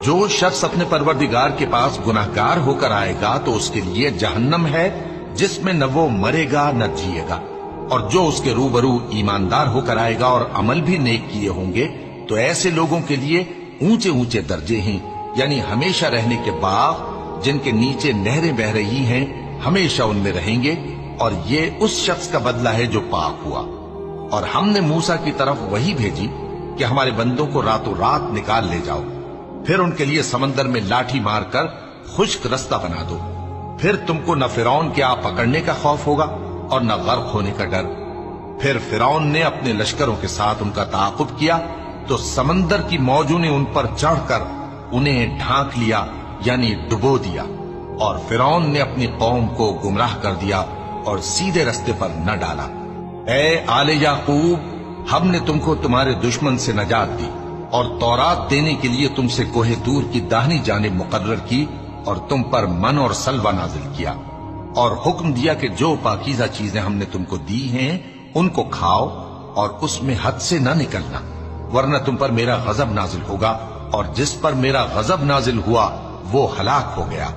جو شخص اپنے پروردگار کے پاس گناہگار ہو کر آئے گا تو اس کے لیے جہنم ہے جس میں نہ وہ مرے گا نہ جیے گا، اور جو اس کے روبرو ایماندار ہو کر آئے گا اور عمل بھی نیک کیے ہوں گے تو ایسے لوگوں کے لیے اونچے اونچے درجے ہیں، یعنی ہمیشہ رہنے کے باغ جن کے نیچے نہریں بہ رہی ہیں، ہمیشہ ان میں رہیں گے، اور یہ اس شخص کا بدلہ ہے جو پاک ہوا۔ اور ہم نے موسیٰ کی طرف وہی بھیجی کہ ہمارے بندوں کو راتوں رات نکال لے جاؤ، پھر ان کے لیے سمندر میں لاٹھی مار کر خشک رستہ بنا دو، پھر تم کو نہ فرعون کے آ پکڑنے کا خوف ہوگا اور نہ غرق ہونے کا ڈر۔ پھر فرعون نے اپنے لشکروں کے ساتھ ان کا تعاقب کیا تو سمندر کی موجوں نے ان پر چڑھ کر انہیں ڈھانک لیا، یعنی ڈبو دیا، اور فرعون نے اپنی قوم کو گمراہ کر دیا اور سیدھے رستے پر نہ ڈالا۔ اے آل یعقوب، ہم نے تم کو تمہارے دشمن سے نجات دی اور تورات دینے کے لیے تم سے کوہ طور کی داہنی جانب مقرر کی، اور تم پر من اور سلوہ نازل کیا، اور حکم دیا کہ جو پاکیزہ چیزیں ہم نے تم کو دی ہیں ان کو کھاؤ اور اس میں حد سے نہ نکلنا، ورنہ تم پر میرا غضب نازل ہوگا، اور جس پر میرا غضب نازل ہوا وہ ہلاک ہو گیا۔